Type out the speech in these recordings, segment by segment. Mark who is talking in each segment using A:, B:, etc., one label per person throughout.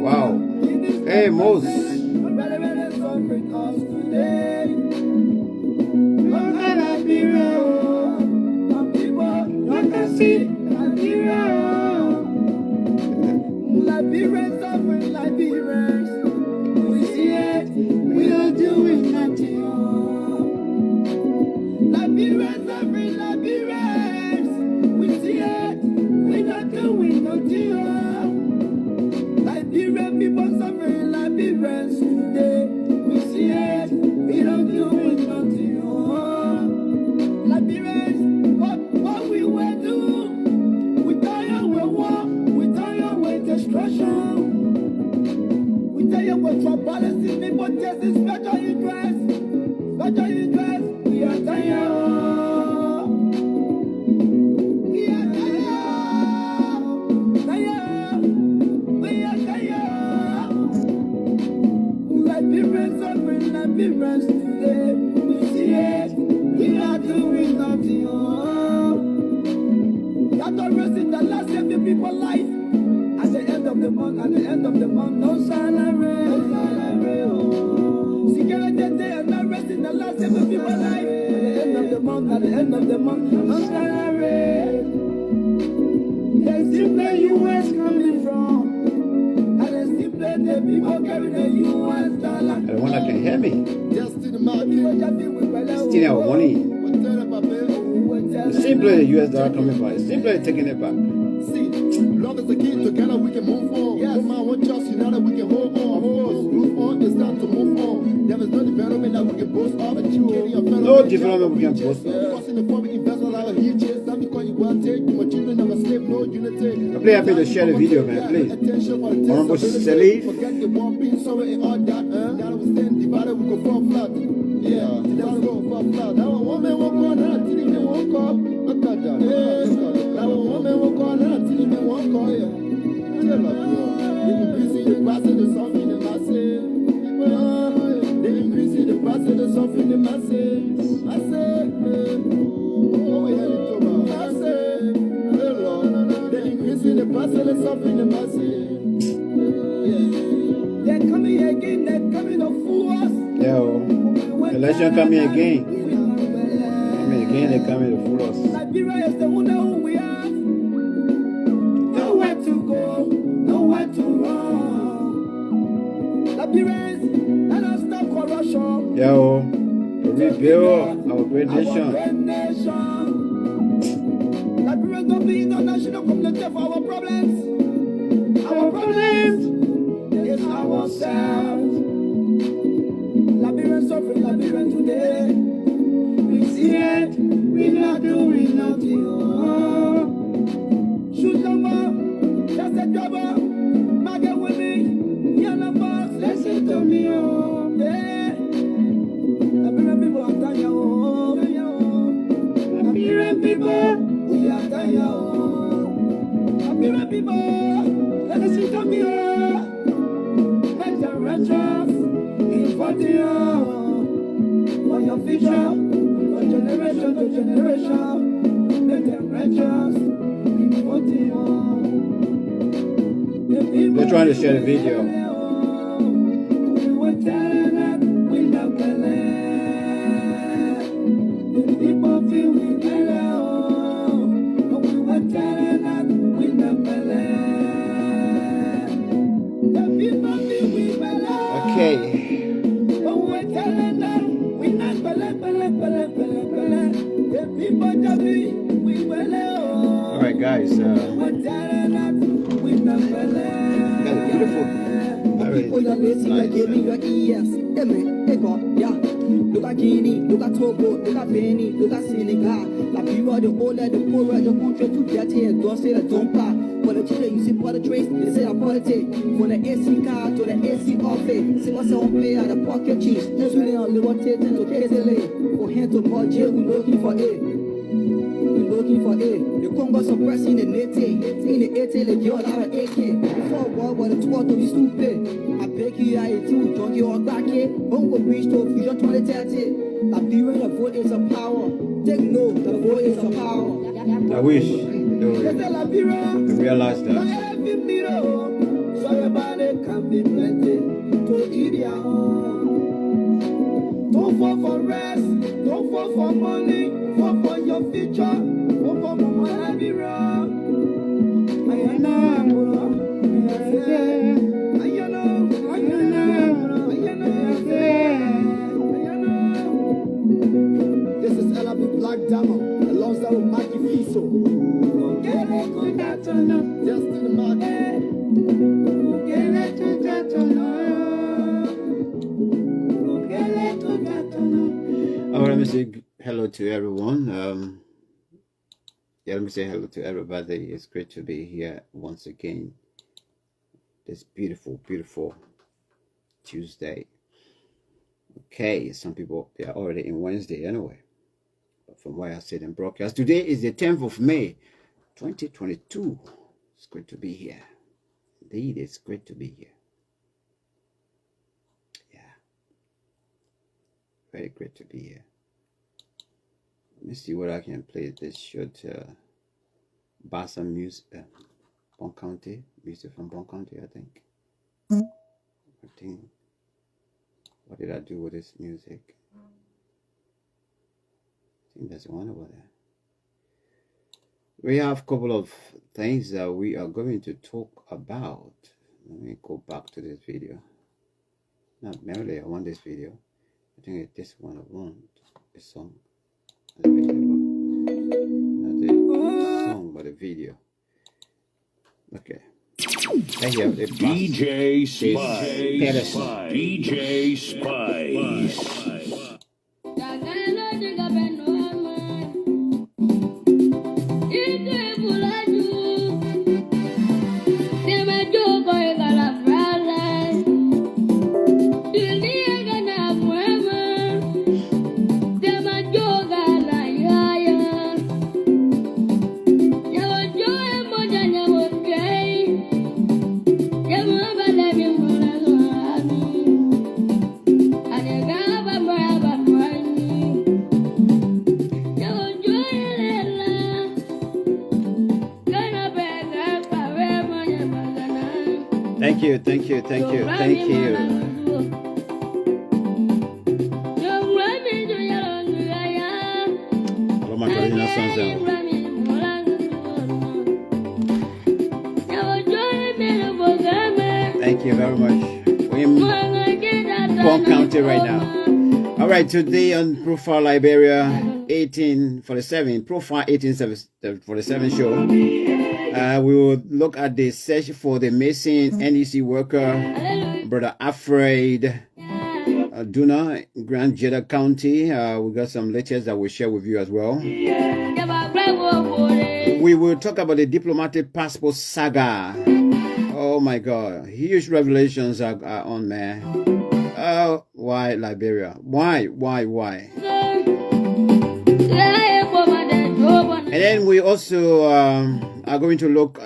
A: Wow. Hey, Mose. Everyone that can hear me. Still have money. It's simply the US dollar coming back. It's simply taking it back.
B: See, love is the key. Together we can move on. Yes. No man won't trust you now that we can hold on. Of course, move on is time to move on. There is no development that we can boast of. No
A: development we can boast of.
B: Because in the form we invest all our huges. Not because you want to take too much children never slave, no unity.
A: Please happy to share the video, man. Please. Honorable Selif.
B: Forget the one being sorry and all that. Now we stand divided, we go fall flat. Yeah, let's go fall flat. Now a woman won't go on, till he won't call. Look at that. Now a woman won't go on, till he won't call. Yeah. Tell us, bro. They increase the price of the something in the masses. They increase the price of the something in the masses. I say, oh, we had it over. I say, Lord. They increase the price of the something in the masses. They're coming again, they're coming to fool us.
A: Yo, election coming again. Coming again, they're coming to fool us.
B: Liberia is the wonder who we are. Nowhere to go, nowhere to run. Liberians, let us stop corruption.
A: Yo, to rebuild our great nation.
B: Liberians don't be international community for our problems. Our problems is ourselves. Liberians suffering, Liberians today. We see it, we not doing nothing. Shoot number, that's a double. Maggot with me, yellow box, listen to me. Yeah. Liberian people are tired. Liberian people, we are tired. Liberian people, listen to me. Make the righteous in 40 years. For your future, for generation to generation, make them righteous in 40 years.
A: They're trying to share the video.
B: We were telling that we not the people feel we but we were telling that we not the people feel we
A: Okay. All right, guys. Got a beautiful.
B: People are listening, like giving your ears. Look at Guinea, look at Togo, look at Benin, look at Senegal. La people, the older, the poorer, the country to get here, don't say the don't pass. For the children, you see politics, they say a politics. From the AC car to the AC office, see what's on pay at the pocket cheese. That's when they are liberated to KZLA. For him to budget, we're looking for it. We're looking for it. The Congo suppressing the nete. In the ete, the girl out of AK. Before war, what a twat of stupid. I beg you, I do, don't you all back here. Uncle Beach to Fusion 2030. Liberia, the vote is a power. Take no, the vote is a power.
A: I wish you realize that.
B: So everybody can be plenty to eat their own. Don't fall for rest, don't fall for money, fall for your future, fall for Mama Liberia. This is LB Black Diamond, alongside with Mikey Fiso. Just in the market.
A: Let me say hello to everyone. Let me say hello to everybody. It's great to be here once again. This beautiful, beautiful Tuesday. Okay, some people, they are already in Wednesday anyway. But from where I sit in broadcast, today is the 10th of May, 2022. It's great to be here. Indeed, it's great to be here. Yeah. Very great to be here. Let me see what I can play. This short Bassa music, Bon County, music from Bon County, I think. What did I do with this music? I think there's one over there. We have a couple of things that we are going to talk about. Let me go back to this video. Not merely I want this video. I think it's this one I want. The song. Not the song, but the video. Okay. I hear the
C: DJ Spice. DJ Spice.
A: Thank you. Hello, my original songs. Thank you very much. We're in Bon County right now. All right, today on Profile Liberia 1847, Profile 1847 show. We will look at the search for the missing NEC worker, Brother Afraid Duna, Grand Jeddah County. We got some lectures that we'll share with you as well. We will talk about the diplomatic passport saga. Oh my God, huge revelations are on there. Why Liberia? Why? And then we also are going to look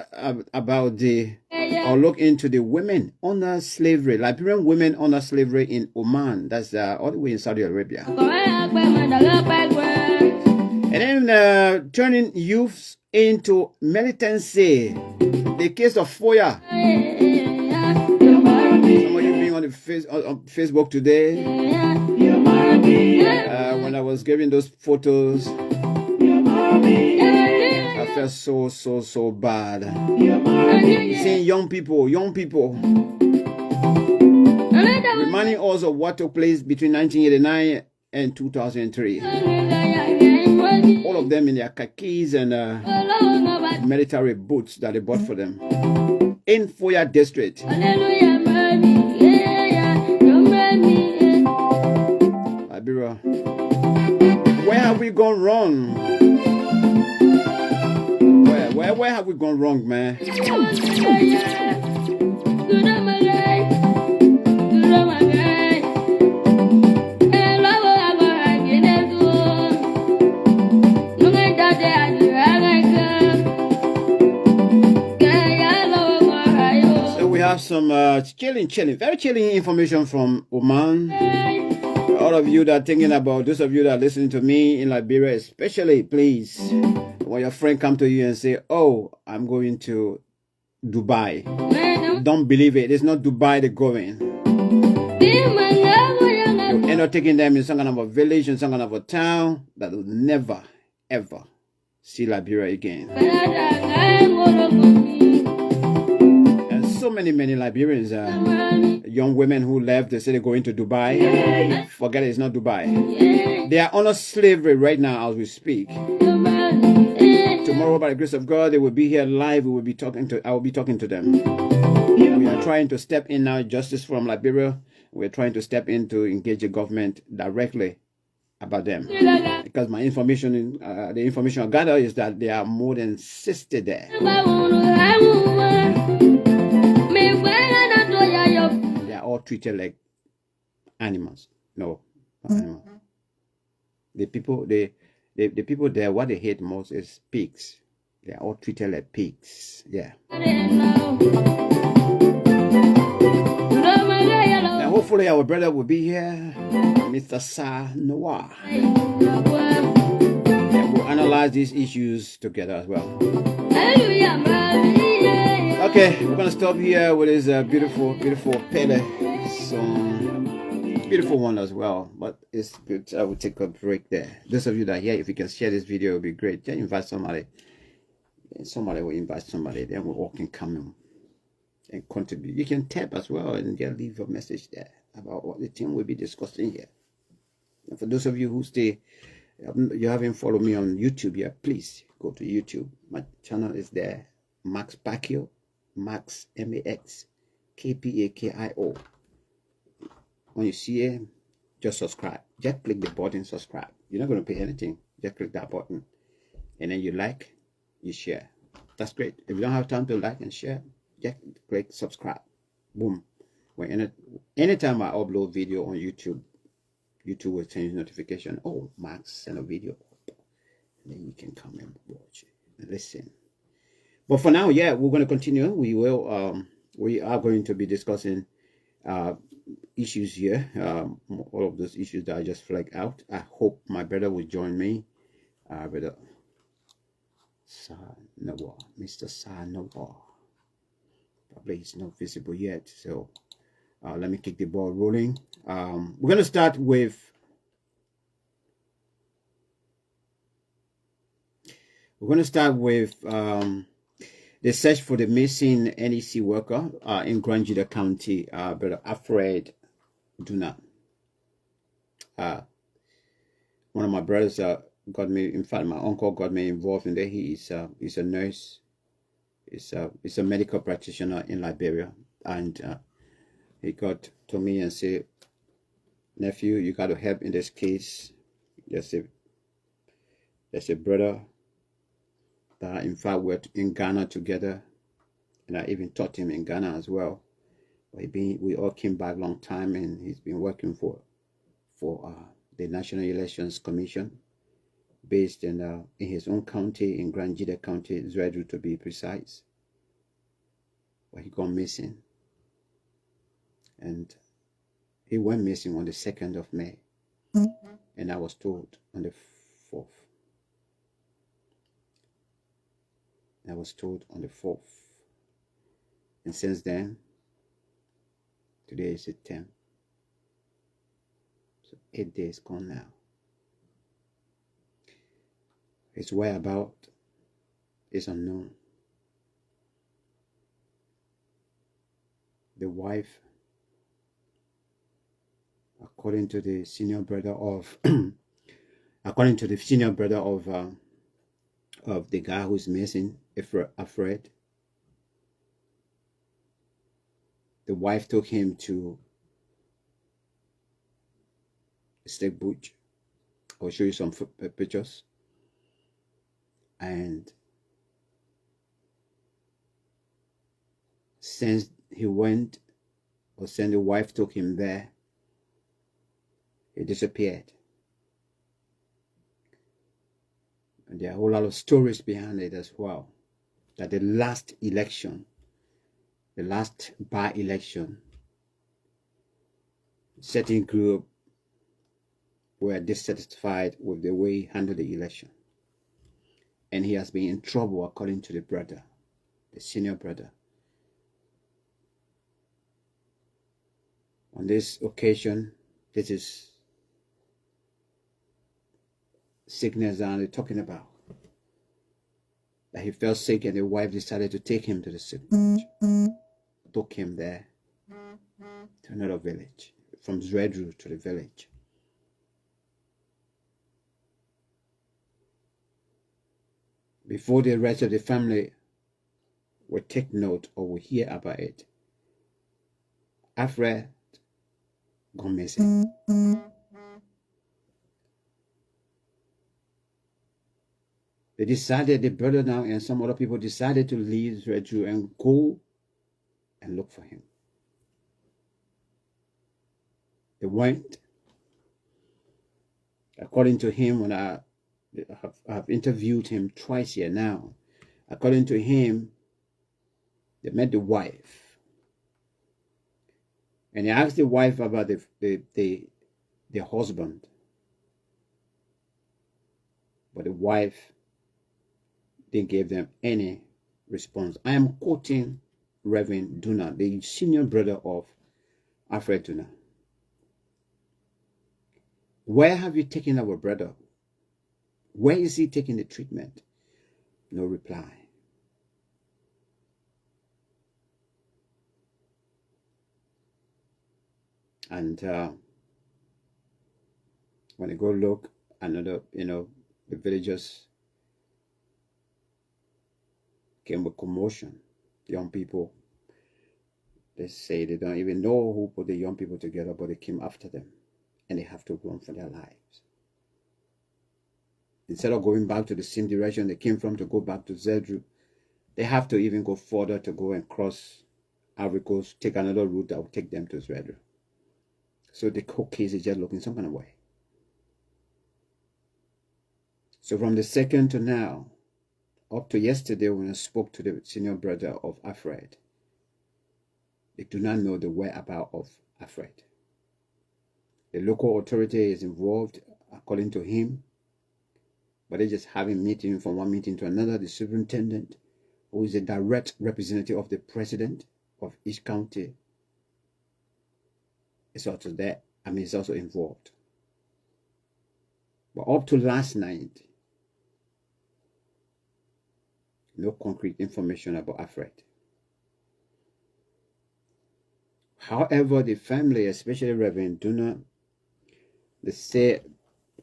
A: look into the women under slavery, Liberian women under slavery in Oman. That's all the way in Saudi Arabia. And then turning youths into militancy. The case of Foya. Some of you being on Facebook today. When I was giving those photos, I felt so bad. Seeing young people reminding us of what took place between 1989 and 2003. All of them in their khakis and military boots that they bought for them in Foya district. Liberia, where have we gone wrong? Where have we gone wrong, man? have some very chilling information from Oman. All of you that are thinking about, those of you that are listening to me in Liberia, especially, please, when your friend come to you and say, "Oh, I'm going to Dubai," don't believe it. It's not Dubai they're going. You end up taking them in some kind of a village, in some kind of a town that will never, ever see Liberia again. And so many Liberians, young women who left, they say they're going to Dubai. Forget it, it's not Dubai. They are under slavery right now as we speak. Tomorrow, by the grace of God, they will be here live. I will be talking to them. We are trying to step in now, Justice from Liberia. We're trying to step in to engage the government directly about them. Because my information, the information I gather is that there are more than 60 there. They are all treated like animals. No, not animals. The people there, what they hate most is pigs. They are all treated like pigs. Yeah. Now, hopefully, our brother will be here, Mr. Sa Noah. And we'll analyze these issues together as well. Okay, we're gonna stop here with this beautiful Pele song. Beautiful one as well, but it's good. I will take a break there. Those of you that are here, if you can share this video, it would be great. Just invite somebody. Somebody will invite somebody. Then we all can come in and contribute. You can tap as well and just leave a message there about what the team will be discussing here. And for those of you who stay, you haven't followed me on YouTube yet, please go to YouTube. My channel is there. Maxson Kpakio. Max Max Kpakio. When you see it, just subscribe. Just click the button, subscribe. You're not going to pay anything. Just click that button. And then you like, you share. That's great. If you don't have time to like and share, just click subscribe. Boom. Anytime I upload video on YouTube, YouTube will send you notification. Oh, Max sent a video. And then you can come and watch it and listen. But for now, yeah, we're going to continue. We are going to be discussing issues here, all of those issues that I just flagged out. I hope my brother will join me, brother Noah, Mr. Noah. Probably he's not visible yet, so let me kick the ball rolling. We're going to start with the search for the missing NEC worker in Grand Jida County, brother Alfred Duna. One of my brothers got me, in fact, my uncle got me involved in there. He's a nurse. He's a medical practitioner in Liberia. And he got to me and said, "Nephew, you got to help in this case. There's a brother that, in fact, we're in Ghana together. And I even taught him in Ghana as well. We all came back a long time, and he's been working for the National Elections Commission, based in his own county, in Grand Jida County, Zredru to be precise. But he got missing, and he went missing on the 2nd of May, and I was told on the 4th. I was told on the 4th, and since then, today is the 10th. So 8 days gone now. His whereabouts is unknown. The wife, according to the senior brother of the guy who's missing, Alfred, the wife took him to State Butch. I'll show you some pictures. And since he went, or since the wife took him there, he disappeared. And there are a whole lot of stories behind it as well. That the last election the last by-election, certain group were dissatisfied with the way he handled the election. And he has been in trouble, according to the brother, the senior brother. On this occasion, this is sickness that they're talking about. That he fell sick and the wife decided to take him to the sick village. Took him there to another village, from Zredru to the village. Before the rest of the family will take note or will hear about it, Alfred gone missing. They decided, the brother now and some other people decided to leave Zredru and go and look for him. They went. According to him, when I have interviewed him twice here now, according to him, they met the wife. And he asked the wife about the husband. But the wife didn't give them any response. I am quoting Reverend Duna, the senior brother of Alfred Duna. Where have you taken our brother? Where is he taking the treatment? No reply. And when I go look, another, the villagers came with commotion. Young people, they say they don't even know who put the young people together, but they came after them and they have to run for their lives. Instead of going back to the same direction they came from to go back to Zredru, they have to even go further to go and cross Ivory Coast, take another route that will take them to Zredru. So the whole case is just looking some kind of way. So from the second to now, up to yesterday when I spoke to the senior brother of Alfred, they do not know the whereabouts of Alfred. The local authority is involved, according to him, but they just having meeting from one meeting to another. The superintendent, who is a direct representative of the president of each county, is also there. Is also involved. But up to last night, no concrete information about Alfred. However, the family, especially Reverend Duna,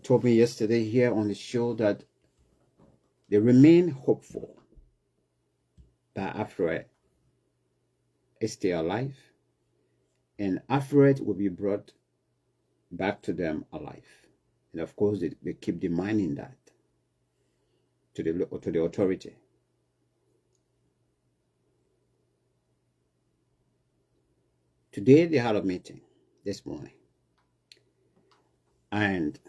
A: told me yesterday here on the show that they remain hopeful that Alfred is still alive and Alfred will be brought back to them alive. And of course, they keep demanding that to the authority. Today they had a meeting this morning, and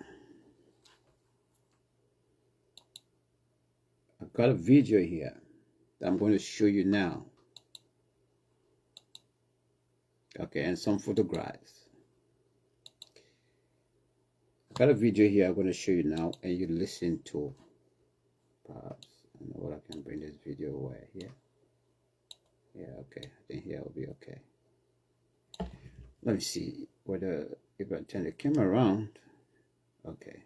A: I've got a video here that I'm going to show you now. Okay, and some photographs. I've got a video here I'm going to show you now, and you listen to. Perhaps I don't know what I can bring this video away here. Yeah, okay. I think here will be okay. Let me see whether if I turn the camera around. Okay.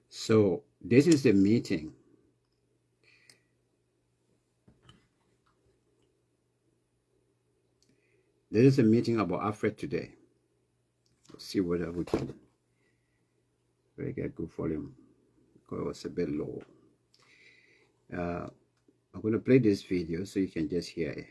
A: So this is the meeting. This is a meeting about Alfred today. Let's see whether we can get good volume because it was a bit low. I'm going to play this video so you can just hear it.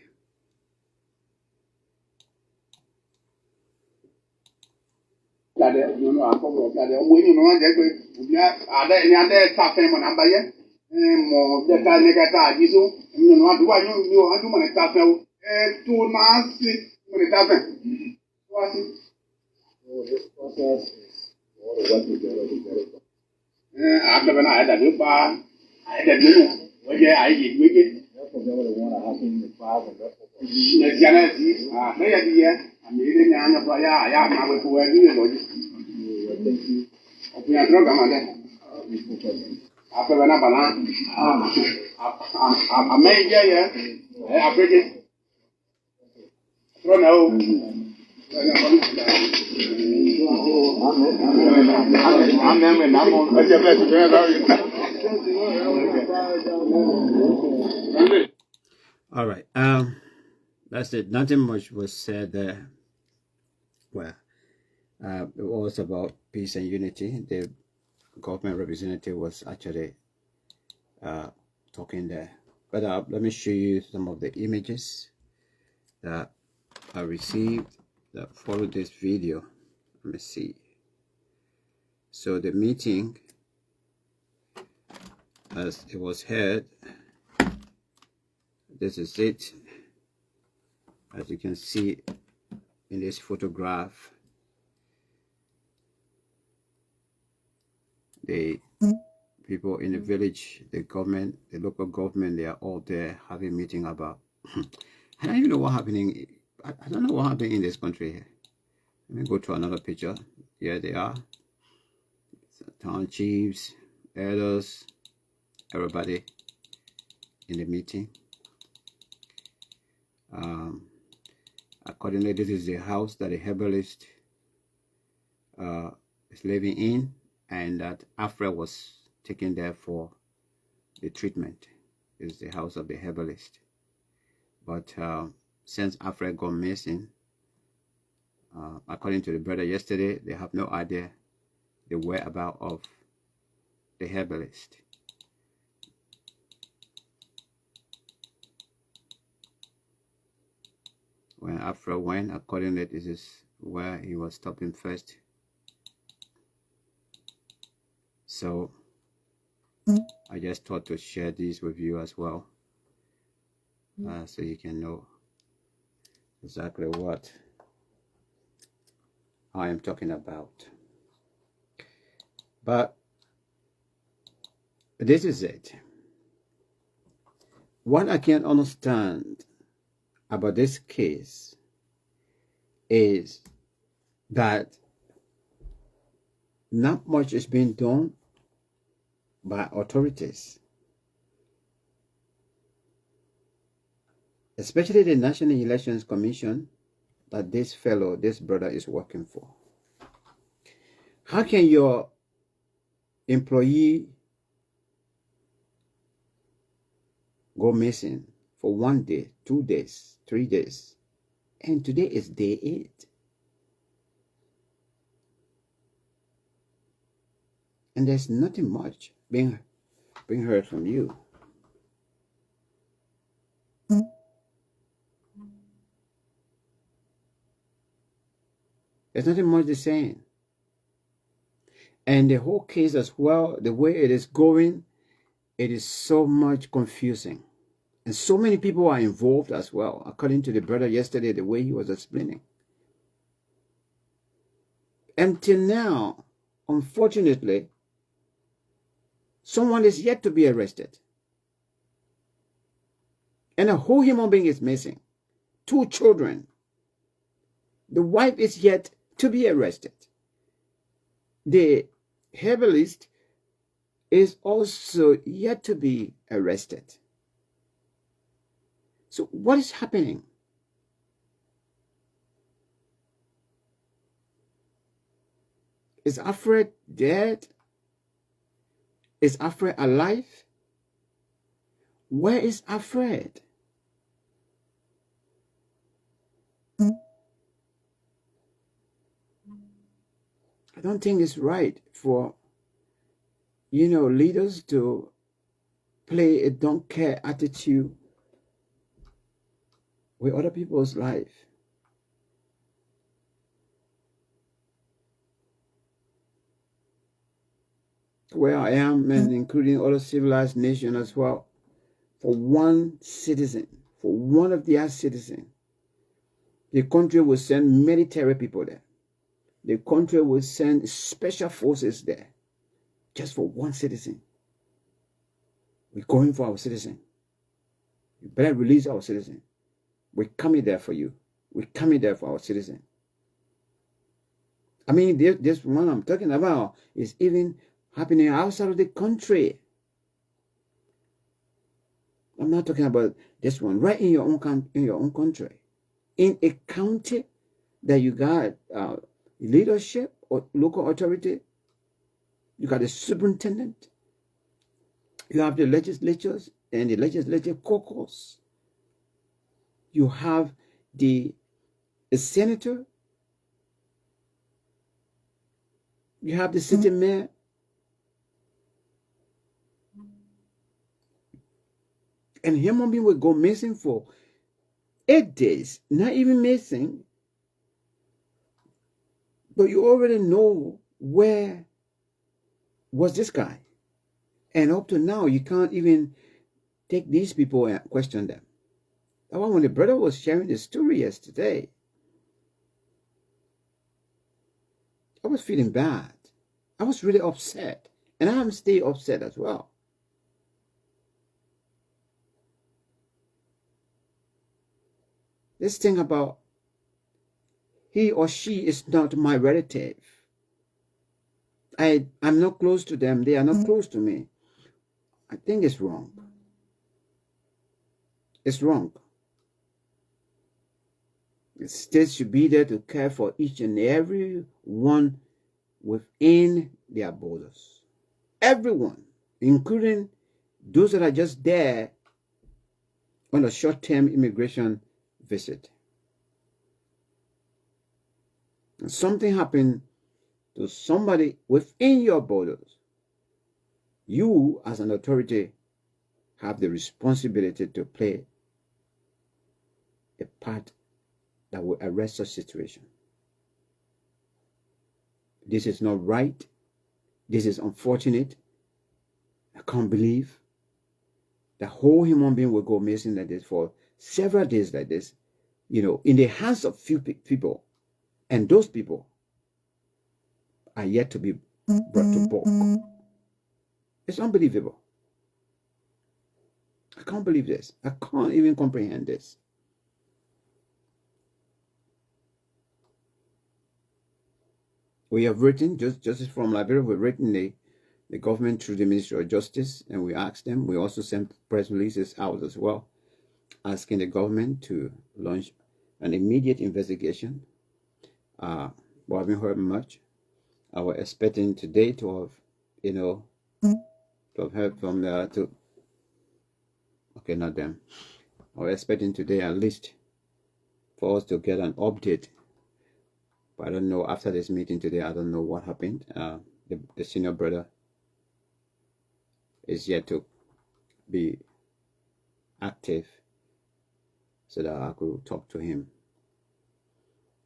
B: This process is all the work together. After when I had a good bar, I had a good one. I did wicked. That's what want to happen in the past. Genesis, I made a young of I am now for a year. We are drunk after when I made I break it.
A: All right. That's it. Nothing much was said there. Well, it was about peace and unity. The government representative was actually talking there. But let me show you some of the images that I received that follow this video. Let me see. So the meeting, as it was held, this is it. As you can see in this photograph, the people in the village, the government, the local government, they are all there having a meeting about. I don't even know what happening. I don't know what happened in this country here. Let me go to another picture. Here they are. Town chiefs, elders, everybody in the meeting. Accordingly, this is the house that the herbalist is living in, and that Afra was taken there for the treatment. This is the house of the herbalist. But since Afra gone missing, according to the brother yesterday, they have no idea the whereabouts of the herbalist. When Afra went, accordingly, this is where he was stopping first. So I just thought to share this with you as well, so you can know exactly what I am talking about. But this is it. What I can understand about this case is that not much is being done by authorities, especially the National Elections Commission that this brother is working for. How can your employee go missing for 1 day, 2 days, 3 days, and today is day 8? And there's nothing much being heard from you. There's nothing much they're saying. And the whole case as well, the way it is going, it is so much confusing. And so many people are involved as well, according to the brother yesterday, the way he was explaining. Until now, unfortunately, someone is yet to be arrested. And a whole human being is missing. 2 children. The wife is yet to be arrested. The herbalist is also yet to be arrested. So what is happening? Is Afra dead? Is Afra alive? Where is Afra? I don't think it's right for, leaders to play a don't care attitude with other people's life. Where I am, and including other civilized nations as well, for one citizen, for one of their citizens, the country will send military people there. The country will send special forces there just for one citizen. We're going for our citizen. You better release our citizen. We're coming there for you. We're coming there for our citizen. I mean, this one I'm talking about is even happening outside of the country. I'm not talking about this one right in your own country, in a county that you got leadership or local authority. You got the superintendent. You have the legislatures and the legislative caucus. You have the senator. You have the city mayor. And human being will go missing for 8 days, not even missing. But you already know where was this guy. And up to now, you can't even take these people and question them. That one, when the brother was sharing the story yesterday, I was feeling bad. I was really upset. And I'm still upset as well. This thing about he or she is not my relative. I'm not close to them. They are not close to me. I think it's wrong. It's wrong. The state should be there to care for each and every one within their borders. Everyone, including those that are just there on a short-term immigration visit. And something happened to somebody within your borders. You, as an authority, have the responsibility to play a part that will arrest such situation. This is not right. This is unfortunate. I can't believe the whole human being will go missing like this for several days like this, you know, in the hands of few people. And those people are yet to be brought to book. It's unbelievable. I can't believe this. I can't even comprehend this. We have written, Justice from Liberia, we've written the government through the Ministry of Justice, and we asked them. We also sent press releases out as well, asking the government to launch an immediate investigation. We haven't heard much. I was expecting today to have, you know, to have heard from okay, not them. I was expecting today at least for us to get an update. But I don't know, after this meeting today, I don't know what happened. The senior brother is yet to be active so that I could talk to him.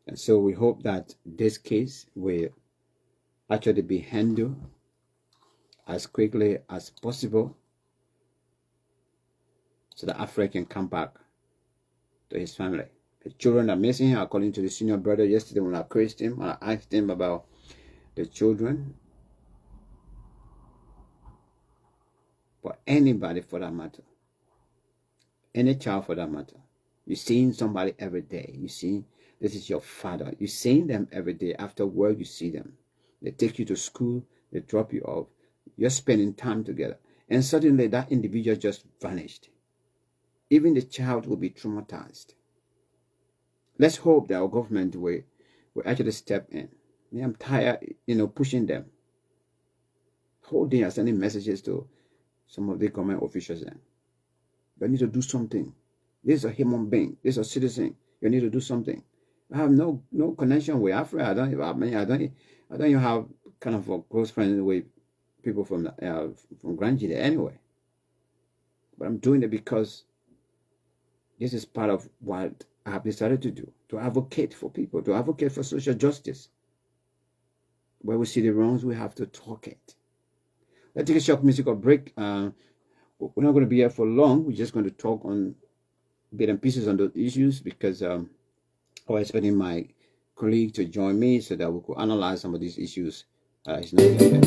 A: And so we hope that this case will actually be handled as quickly as possible so that Alfred can come back to his family. The children are missing, according to the senior brother. Yesterday when I quizzed him, I asked him about the children. For anybody for that matter. Any child for that matter. You're seeing somebody every day. You see, this is your father. You're seeing them every day. After work, you see them. They take you to school. They drop you off. You're spending time together. And suddenly that individual just vanished. Even the child will be traumatized. Let's hope that our government will actually step in. I'm tired, you know, pushing them. Whole day I'm sending messages to some of the government officials then. You need to do something. This is a human being. This is a citizen. You need to do something. I have no connection with Africa. I don't even have kind of a close friend with people from Granjide anyway. But I'm doing it because this is part of what I have decided to do, to advocate for people, to advocate for social justice. Where we see the wrongs, we have to talk it. Let's take a short musical break. We're not going to be here for long. We're just going to talk on bits and pieces on those issues because I was expecting my colleague to join me so that we could analyze some of these issues It's not here yet.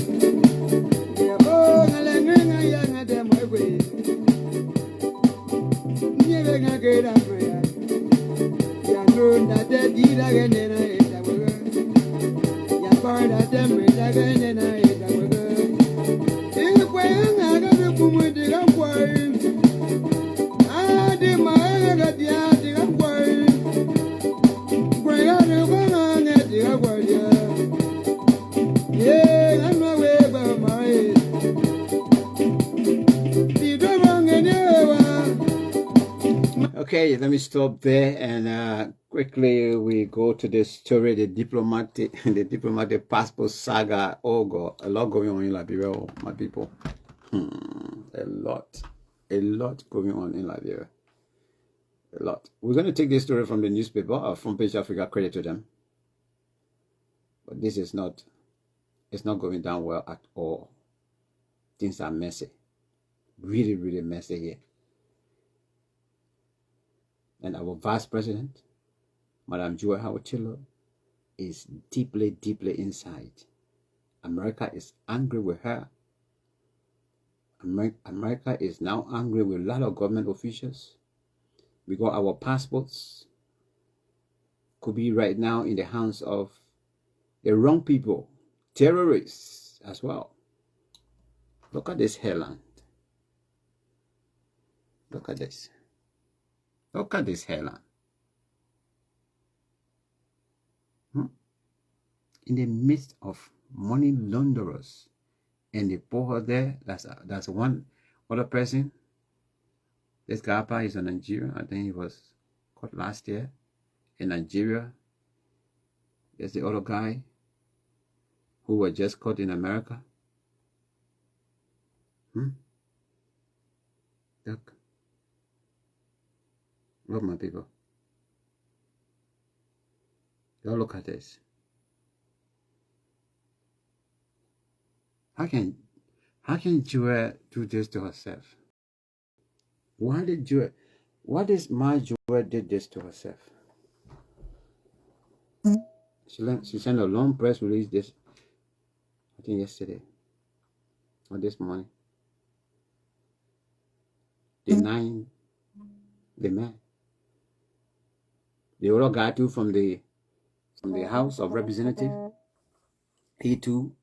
A: Okay, let me stop there and quickly we go to the story, the diplomatic passport saga. Oh God, a lot going on in Liberia, my people. A lot going on in Liberia. A lot. We're going to take this story from the newspaper, from Page Africa, credit to them. But this is not, it's not going down well at all. Things are messy. Really, really messy here. And our Vice President, Madam Joy Howard-Taylor, is deeply, deeply inside. America is angry with her. America is now angry with a lot of government officials because our passports could be right now in the hands of the wrong people, terrorists as well. Look at this hairland. Look at this. Look at this hairline. In the midst of money launderers and the poor there, that's one other person. This guy is a Nigerian. I think he was caught last year in Nigeria. There's the other guy who was just caught in America. Look, my people. Y'all look at this. How can Joy do this to herself? Why is my Joy did this to herself? She sent a long press release this, I think yesterday or this morning, denying the man. The other guy too from the House of Representatives, he too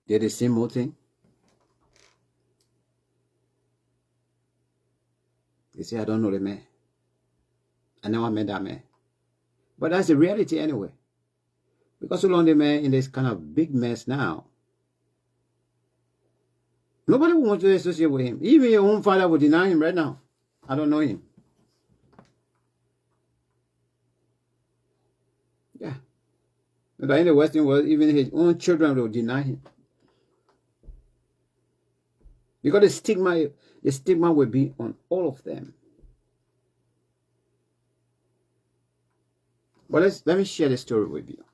A: did the same old thing. They say, I don't know the man. I never met that man. But that's the reality anyway. Because so long the man in this kind of big mess now, nobody will want to associate with him. Even your own father would deny him right now. I don't know him. Yeah. But in the Western world, even his own children will deny him. Because the stigma will be on all of them. But let me share the story with you.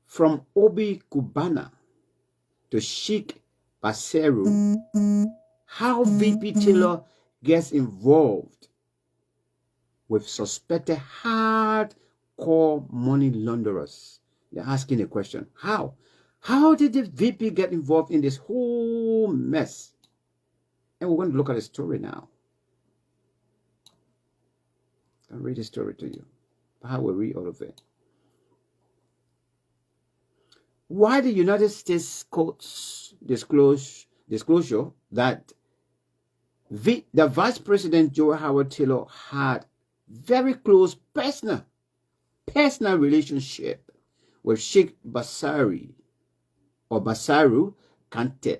A: From Obi Kubana to Sheikh Baseru, how VP Taylor gets involved with suspected hardcore money launderers. They're asking a question. How? How did the VP get involved in this whole mess? And we're going to look at the story now. I'll read the story to you. How will read all of it. Why the United States courts disclosure that the Vice President Joe Howard-Taylor had very close personal relationship with Sheikh Basaru Kante,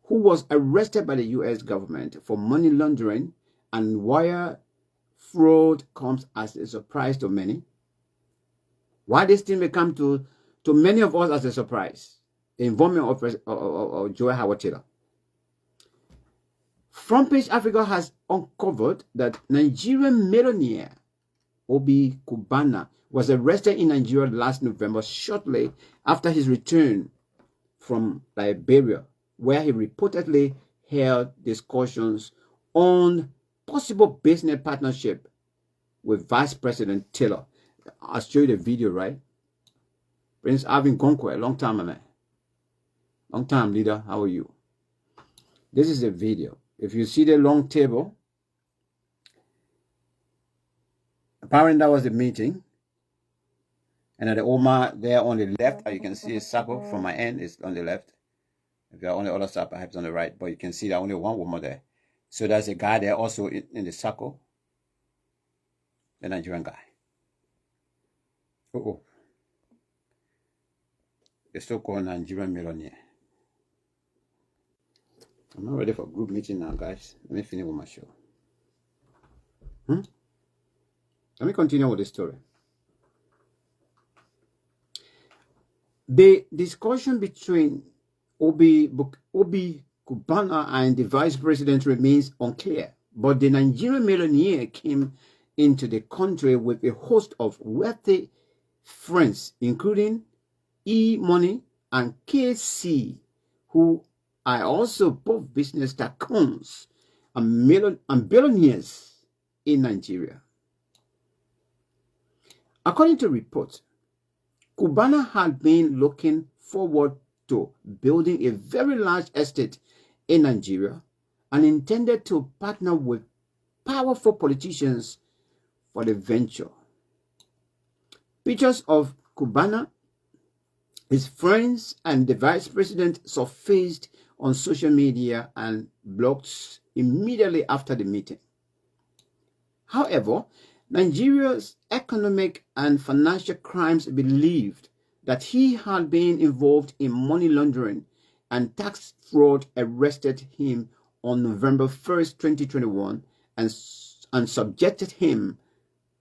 A: who was arrested by the U.S. government for money laundering and wire fraud, comes as a surprise to many. Why this thing may come to many of us as a surprise, the involvement of Joe Howard-Taylor. Front Page Africa has uncovered that Nigerian millionaire Obi Kubana was arrested in Nigeria last November, shortly after his return from Liberia, where he reportedly held discussions on possible business partnership with Vice President Taylor. I'll show you the video, right? Prince Alvin Gonkwe, long time, man. Long time, leader. How are you? This is the video. If you see the long table, apparently that was the meeting. And at the Oman, there on the left, you can see a circle from my end is on the left. If you're on the other side, perhaps on the right, but you can see that only one woman there. So there's a guy there also in the circle, the Nigerian guy. Oh, the so-called Nigerian millionaire. I'm not ready for group meeting now, guys. Let me finish with my show. Let me continue with the story. The discussion between Obi Kubana and the vice president remains unclear, but the Nigerian millionaire came into the country with a host of wealthy friends, including E-Money and KC, who are also both business tycoons and billionaires in Nigeria. According to reports, Kubana had been looking forward to building a very large estate in Nigeria and intended to partner with powerful politicians for the venture. Pictures of Kubana, his friends, and the vice president surfaced on social media and blogs immediately after the meeting. However, Nigeria's economic and financial crimes believed that he had been involved in money laundering and tax fraud arrested him on November 1st, 2021 and subjected him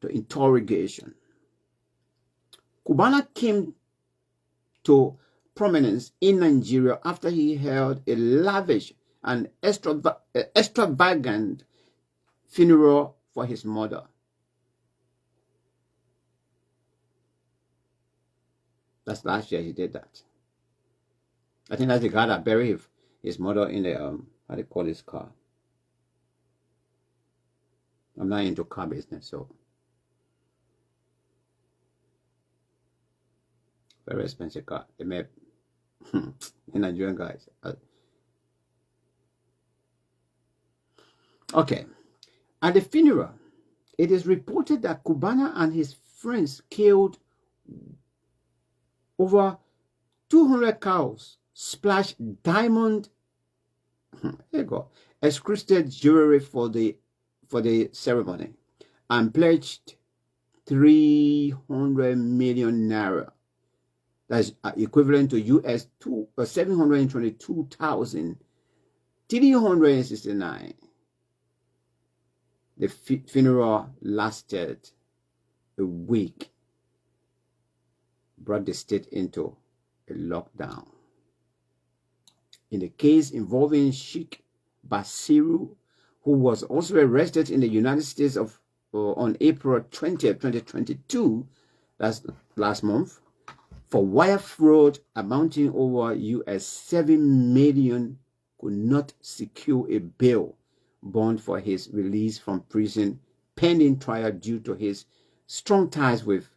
A: to interrogation. Kubana came to prominence in Nigeria after he held a lavish and extravagant funeral for his mother. That's last year he did that. I think that's the guy that buried his mother in the, how do you call this car? I'm not into car business, so. Very expensive car. They made the Nigerian guys. Okay. At the funeral, it is reported that Kubana and his friends killed over 200 cows, splashed diamond, excrusted jewelry for the ceremony, and pledged 300 million naira. That's equivalent to US 722,369. The funeral lasted a week, brought the state into a lockdown. In the case involving Sheikh Basiru, who was also arrested in the United States on April 20th, 2022, that's last month, for wire fraud amounting over US 7 million, could not secure a bail bond for his release from prison pending trial due to his strong ties with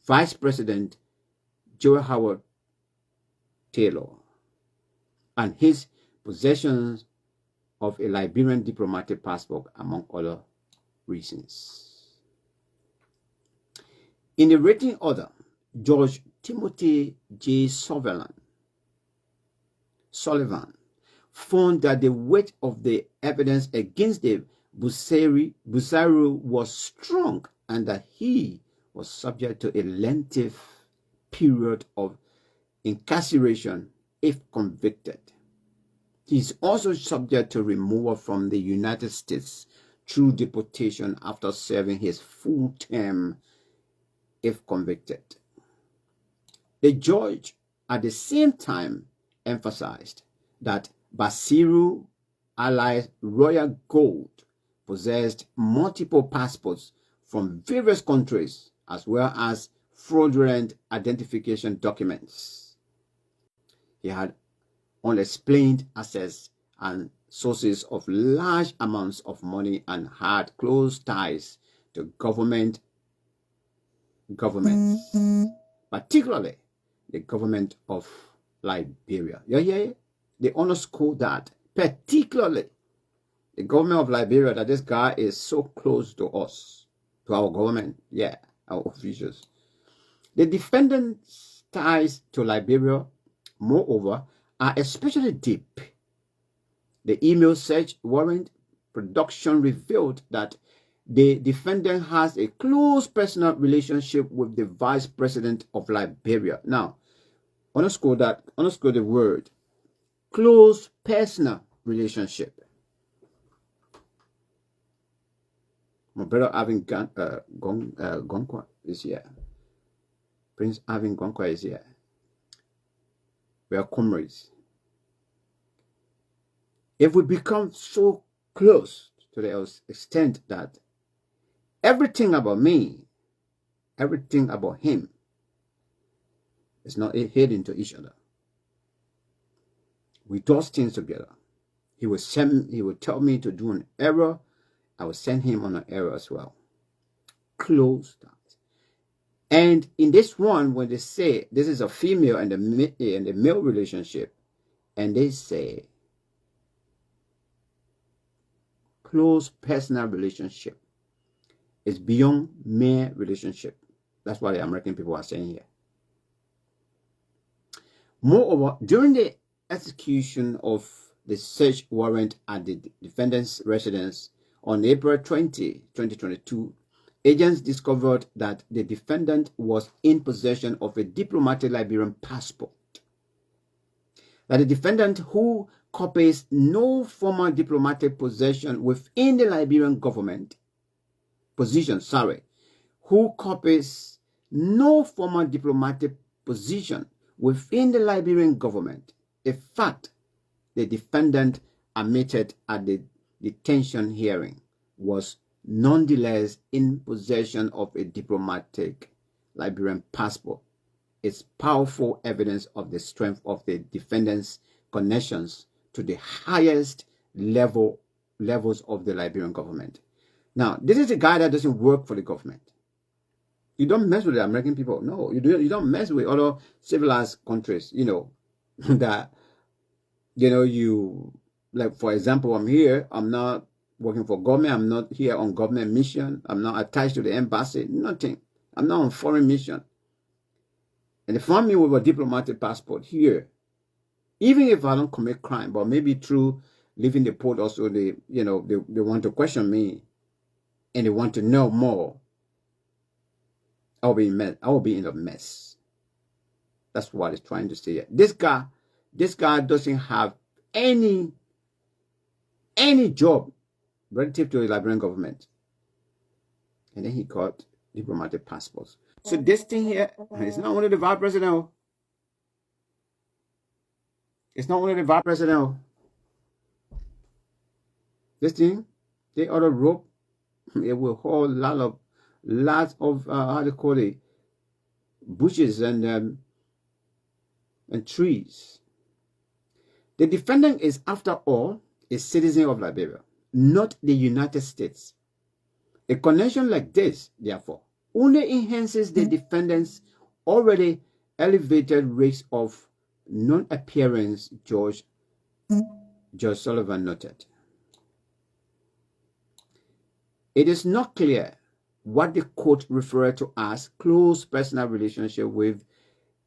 A: Vice President Joe Howard Taylor and his possessions of a Liberian diplomatic passport, among other reasons. In the written order, Judge Timothy J. Sullivan found that the weight of the evidence against the Busaru was strong and that he was subject to a lengthy period of incarceration if convicted. He is also subject to removal from the United States through deportation after serving his full term if convicted. The judge at the same time emphasized that Basiru, alias Royal Gold, possessed multiple passports from various countries as well as fraudulent identification documents. He had unexplained assets and sources of large amounts of money and had close ties to government governments, particularly the government of Liberia. You hear? They underscore that, particularly the government of Liberia, that this guy is so close to us, to our government, yeah, our officials. The defendants' ties to Liberia, moreover, are especially deep. The email search warrant production revealed that the defendant has a close personal relationship with the vice president of Liberia. Now, underscore that, underscore the word, close personal relationship. My brother Avin Gonkwa is here. Prince Avin Gonkwa is here. We are comrades. If we become so close to the extent that everything about me, everything about him is not hidden to each other. We do things together. He will tell me to do an error. I will send him on an error as well. Close that. And in this one, when they say this is a female and a male relationship, and they say close personal relationship is beyond mere relationship. That's what the American people are saying here. Moreover, during the execution of the search warrant at the defendant's residence on April 20, 2022, agents discovered that the defendant was in possession of a diplomatic Liberian passport. That the defendant, who copies no formal diplomatic position within the Liberian government, who copies no formal diplomatic position within the Liberian government, a fact the defendant admitted at the detention hearing, was nonetheless in possession of a diplomatic Liberian passport. It's powerful evidence of the strength of the defendant's connections to the highest levels of the Liberian government. Now, this is a guy that doesn't work for the government. You don't mess with the American people. No, you don't mess with other civilized countries, that, you, like, for example, I'm here, I'm not working for government, I'm not here on government mission, I'm not attached to the embassy, nothing. I'm not on foreign mission. And they found me with a diplomatic passport here. Even if I don't commit crime, but maybe through leaving the port also, they want to question me and they want to know more. I will be in a mess. That's what it's trying to say here. This guy doesn't have any job relative to the Liberian government. And then he got diplomatic passports. So this thing here, it's not only the vice president. It's not only the vice president. This thing, they ought to rope. It will hold lots of how do you call it, bushes and trees. The defendant is, after all, a citizen of Liberia, not the United States. A connection like this, therefore, only enhances the defendant's already elevated risk of non-appearance, George Sullivan noted. It is not clear what the court referred to as close personal relationship with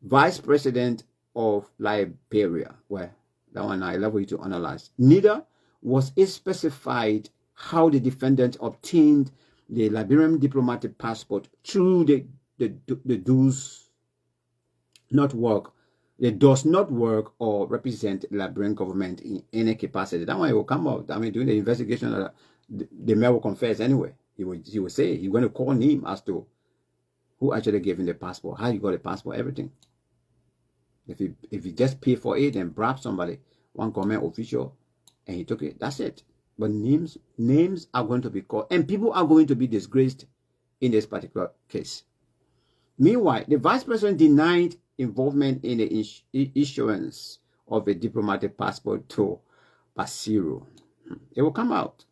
A: Vice President of Liberia. Well, that one I allow you to analyze. Neither was it specified how the defendant obtained the Liberian diplomatic passport through the does not work or represent the Liberian government in any capacity. That one will come out. I mean, during the investigation, the mayor will confess anyway. He will say, he's going to call him as to who actually gave him the passport, how he got the passport, everything. If he just paid for it and bribed somebody, one government official, and he took it, that's it. But names are going to be called, and people are going to be disgraced in this particular case. Meanwhile, the vice president denied involvement in the issuance of a diplomatic passport to Basiru. It will come out.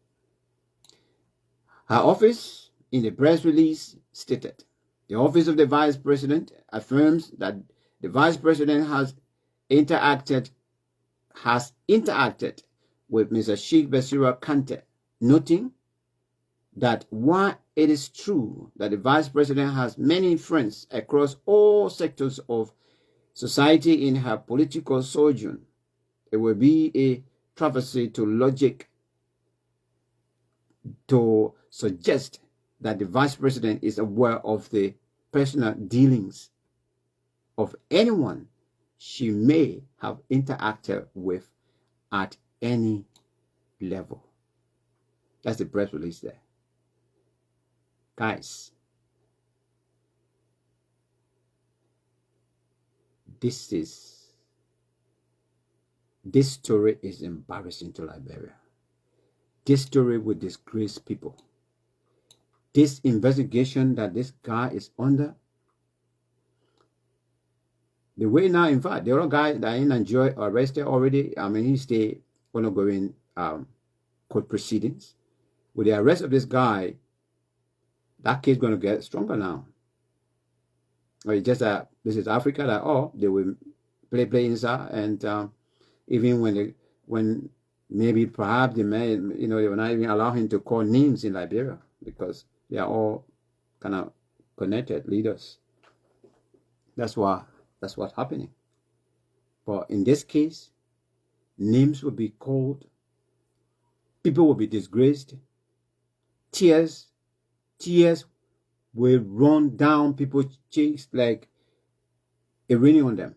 A: Her office, in the press release, stated The office of the vice president affirms that the vice president has interacted with Mr. Sheikh Basira Kante, noting that while it is true that the vice president has many friends across all sectors of society in her political sojourn, it will be a travesty to logic to suggest that the vice president is aware of the personal dealings of anyone she may have interacted with at any level. That's the press release there. Guys, this story is embarrassing to Liberia. This story will disgrace people. This investigation that this guy is under, the way now, in fact, the other guy that in Nigeria arrested already, I mean, he stay ongoing court proceedings. With the arrest of this guy, that case going to get stronger now. Or it's just that this is Africa, that they will play inside, and even when maybe perhaps they may, they will not even allow him to call names in Liberia because they are all kind of connected leaders. That's what's happening. But in this case, names will be called, people will be disgraced, tears will run down people's cheeks like a raining on them.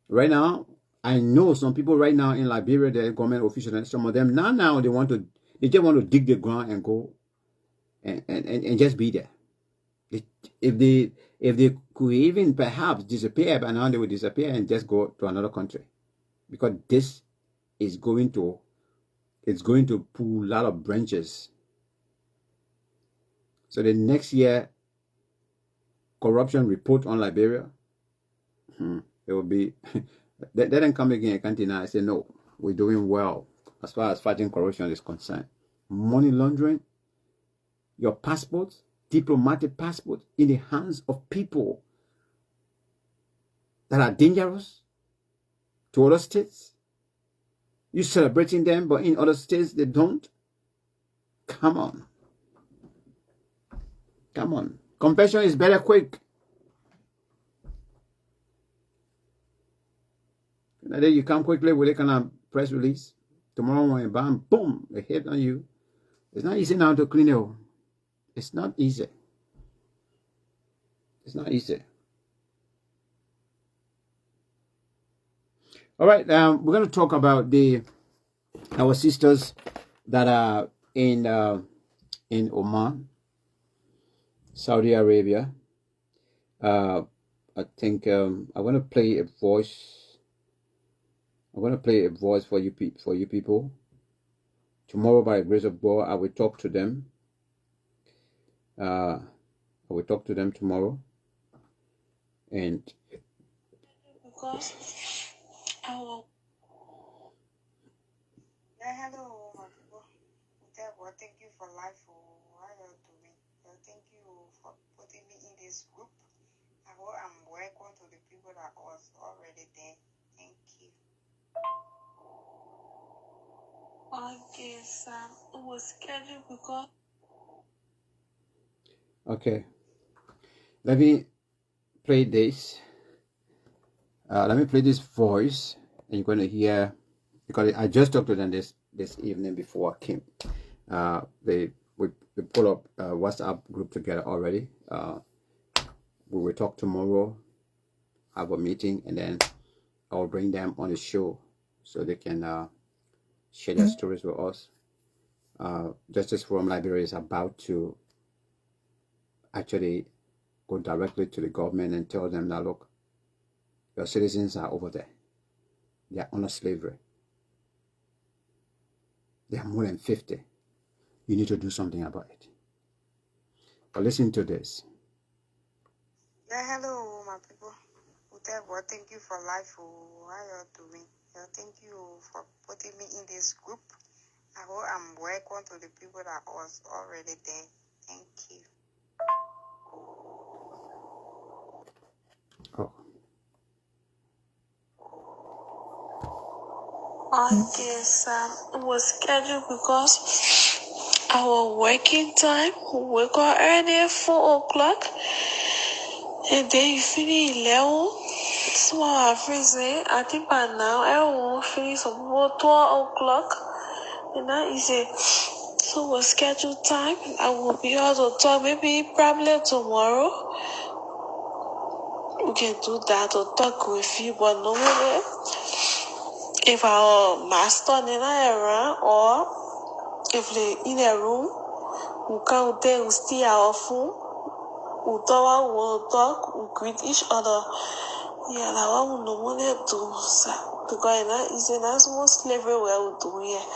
A: Right now, I know some people right now in Liberia, the government officials, and some of them now they just want to dig the ground and go and just be there. If they could even perhaps disappear, but now they will disappear and just go to another country, because this is going to pull a lot of branches. So the next year corruption report on Liberia, it will be they didn't come again. I can't deny. I say no, we're doing well as far as fighting corruption is concerned. Money laundering, your passports, diplomatic passports in the hands of people that are dangerous to other states. You celebrating them, but in other states they don't. Come on. Confession is better quick. And then you come quickly with a kind of press release. Tomorrow morning, bam, boom, they hit on you. It's not easy now to clean it. It's not easy. It's not easy. All right, we're going to talk about our sisters that are in Oman, Saudi Arabia. I think I'm going to play a voice. I'm going to play a voice for you people. Tomorrow, by the grace of God, I will talk to them. I will talk to them tomorrow. And
D: because I will. Hello, my people. Thank you for life. How you doing? Thank you for putting me in this group. I hope I'm welcome to the people that was already there. Thank you. Okay, sir. It was scheduled because.
A: okay, let me play this. Let me play this voice, and you're going to hear, because I just talked to them this evening before I came. We put up a WhatsApp group together already. We will talk tomorrow, have a meeting, and then I'll bring them on the show so they can share their stories with us. Justice Forum Liberia is about to actually go directly to the government and tell them that, look, your citizens are over there. They are under slavery. They are more than 50. You need to do something about it. But listen to this.
D: Hello, my people. Thank you for life. How you doing? Thank you for putting me in this group. I hope I'm welcome to the people that was already there. Thank you.
A: Oh,
D: Okay, sir. It was scheduled because our working time, we wake up early at 4 o'clock, and then you finish 11. So I I think by now everyone finish about 12 o'clock. And that is it. So we'll schedule time. I will be able to talk maybe probably tomorrow. We can do that to talk with you, but normally if our master is not around or if they in a room, we can we stay our phone, we talk, we greet each other. Yeah, that's what we normally do, sir. Because it's not small slavery where we do here.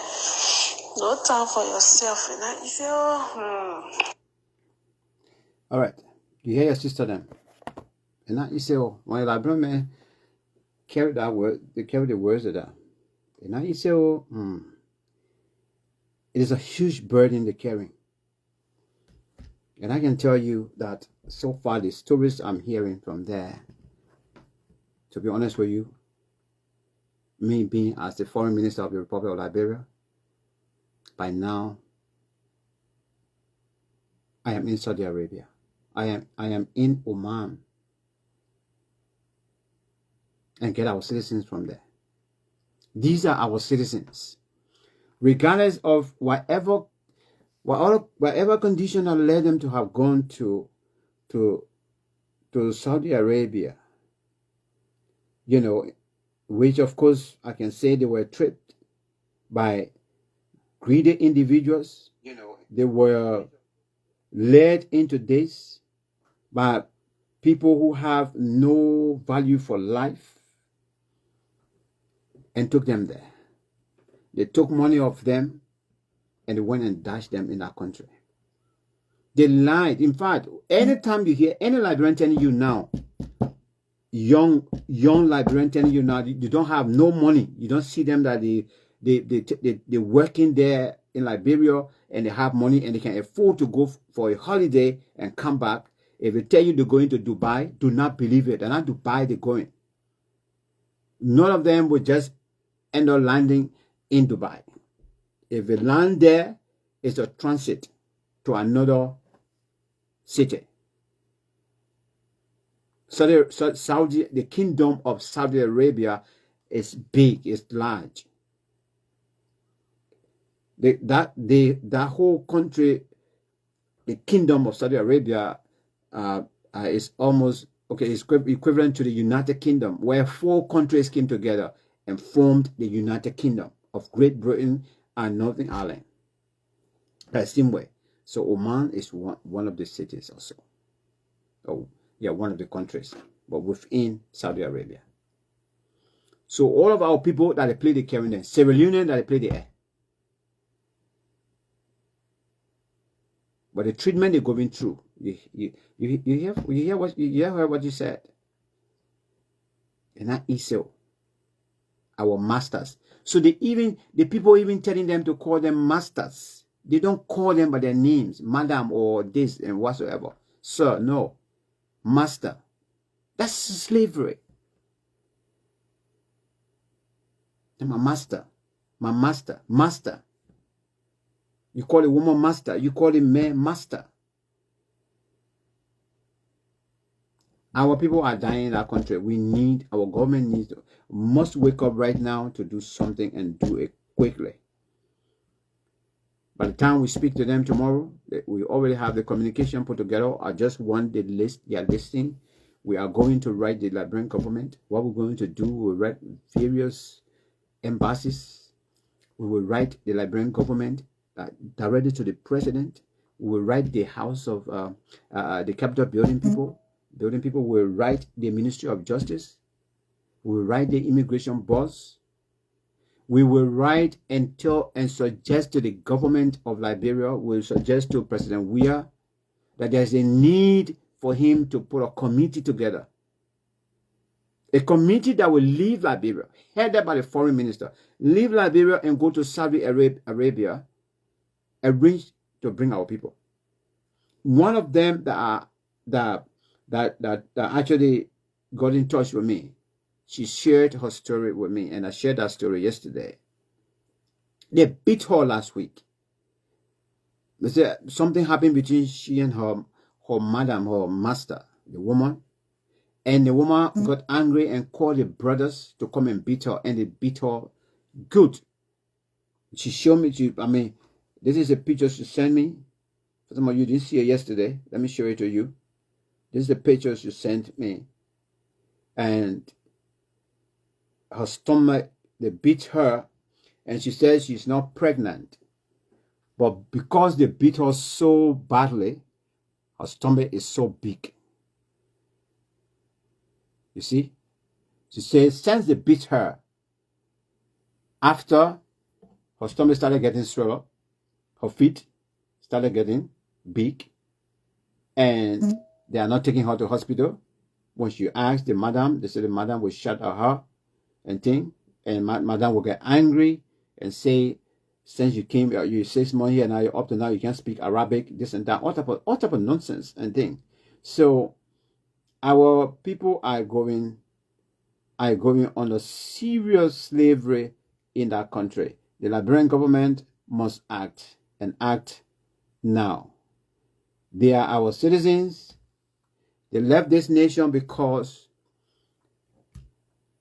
D: No time for yourself, and you say,
A: all right. You hear your sister then? And now you say, oh, when Liberia May carry that word, they carry the words of that. And now you say, oh, it is a huge burden they're carrying. And I can tell you that so far the stories I'm hearing from there, to be honest with you, me being as the foreign minister of the Republic of Liberia, by now I am in Saudi Arabia. I am in Oman and get our citizens from there. These are our citizens. Regardless of whatever condition that led them to have gone to Saudi Arabia, you know, which of course I can say they were tripped by greedy individuals. You know, they were led into this by people who have no value for life and took them there. They took money off them and they went and dashed them in that country. They lied. In fact, anytime you hear any Liberian telling you now, young Liberian telling you now, you don't have no money. You don't see them that they're working there in Liberia and they have money and they can afford to go for a holiday and come back. If they tell you they're going to Dubai, do not believe it. They're not Dubai, they're going. None of them will just end up landing in Dubai. If they land there, it's a transit to another city. The kingdom of Saudi Arabia is big, it's large. That whole country, the kingdom of Saudi Arabia, is almost it's equivalent to the United Kingdom, where 4 countries came together and formed the United Kingdom of Great Britain and Northern Ireland. That same way. So Oman is one of the cities also. Oh, yeah, one of the countries, but within Saudi Arabia. So all of our people that they play the Caribbean, Sierra Leone that they play the air. But the treatment they're going through, you hear what you said. And that is so. Our masters. So the people even telling them to call them masters. They don't call them by their names, madam or this and whatsoever. Sir, no. Master. That's slavery. My master. My master. Master. You call a woman master. You call a man master. Our people are dying in our country. Our government must wake up right now to do something and do it quickly. By the time we speak to them tomorrow, we already have the communication put together. I just want their listing. We are going to write the Liberian government. What we're going to do, we'll write various embassies. We will write the Liberian government directly to the president. We will write the House of the Capitol building people. Building people will write the Ministry of Justice. We will write the immigration boss. We will write and suggest to the government of Liberia, we will suggest to President Weah that there's a need for him to put a committee together. A committee that will leave Liberia, headed by the foreign minister, leave Liberia and go to Saudi Arabia, arrange to bring our people. one of them that actually got in touch with me, she shared her story with me, and I shared that story yesterday. They beat her last week. They said something happened between she and her master, the woman. And the woman got angry and called the brothers to come and beat her, and they beat her good. She showed me, this is a picture she sent me. For some of you didn't see it yesterday. Let me show it to you. This is the picture she sent me. And her stomach, they beat her, and she says she's not pregnant. But because they beat her so badly, her stomach is so big. You see? She says since they beat her, after her stomach started getting swollen, her feet started getting big, and they are not taking her to the hospital. When she asked the madam, they said the madam will shout at her and thing, and madam will get angry and say, since you came, you 6 months here, now you're up to now, you can't speak Arabic, this and that, all type of nonsense and thing. So our people are going on a serious slavery in that country. The Liberian government must act, and act now. They are our citizens. They left this nation because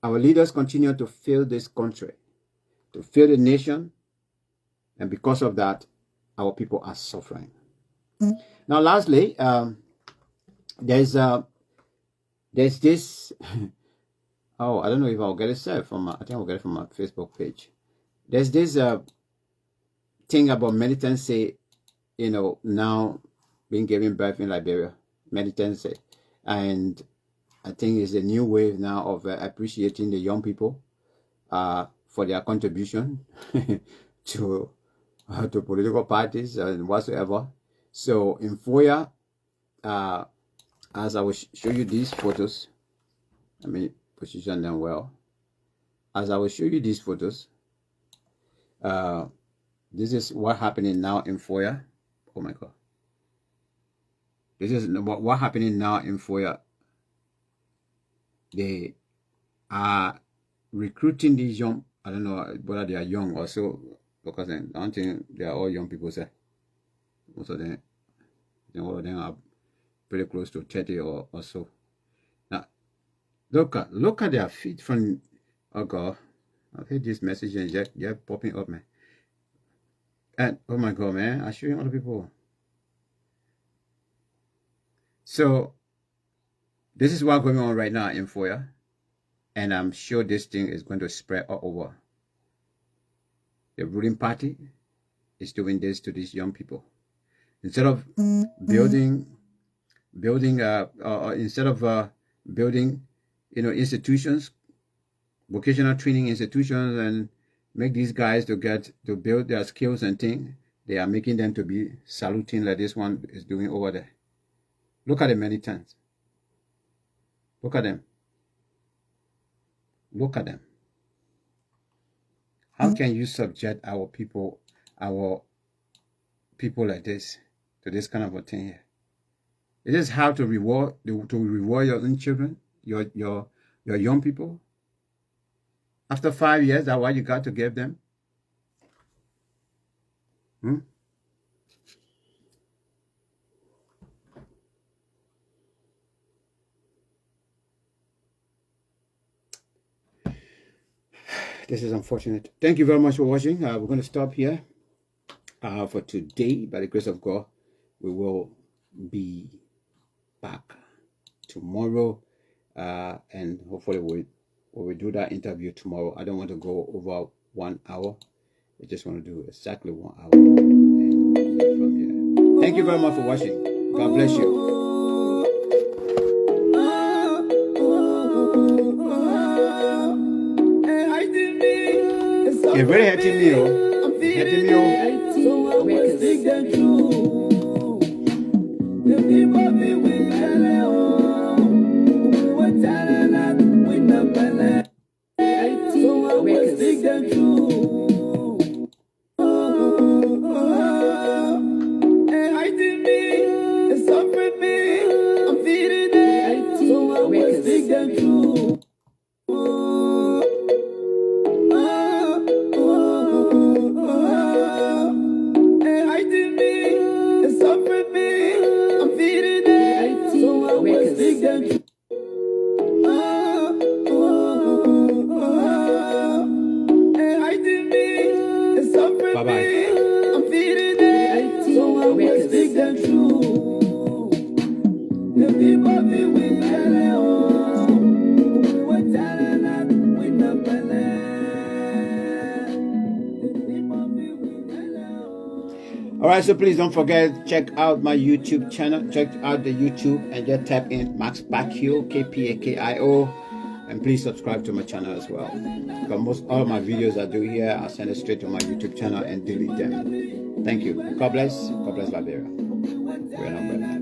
A: our leaders continue to fail this country, to fail the nation, and because of that, our people are suffering. Now, lastly, there's this. Oh, I don't know if I'll get it saved from. I think I'll get it from my Facebook page. There's this thing about militancy, now being given birth in Liberia, militancy, and I think it's a new wave now of appreciating the young people for their contribution to political parties and whatsoever. So in FOIA, as I will show you these photos, let me position them well. As I will show you these photos, this is what happening now in FOIA. Oh my God. This is what happening now in FOIA. They are recruiting these young, I don't know whether they are young or so, because I don't think they are all young people, sir. Most of them, all of them are pretty close to 30 or so. Now, look at their feet from, oh God, I've heard this message and they're popping up, man. And oh my God, man, I'm showing other people. So this is what's going on right now in FOIA, and I'm sure this thing is going to spread all over. The ruling party is doing this to these young people. Instead of building institutions, vocational training institutions, and make these guys to build their skills and things, they are making them to be saluting like this one is doing over there. Look at the militants. Look at them. Look at them. How can you subject our people like this to this kind of a thing here? It is how to reward your own children, your young people. After 5 years, that's what you got to give them. This is unfortunate. Thank you very much for watching. We're going to stop here for today. By the grace of God, we will be back tomorrow, and hopefully we will do that interview tomorrow. I don't want to go over 1 hour. I just want to do exactly 1 hour. And from here. Thank you very much for watching. God bless you. It really hurting me, hurting me.
B: them.
A: Bye-bye.
B: I'm feeling it, so I will speak them true. The people be with we were telling that we not
A: All right, so please don't forget, check out my YouTube channel. Check out the YouTube and just type in Maxson Kpakio, Kpakio, and please subscribe to my channel as well. Because most all my videos I do here, I send it straight to my YouTube channel and delete them. Thank you. God bless. God bless Liberia. We are not better.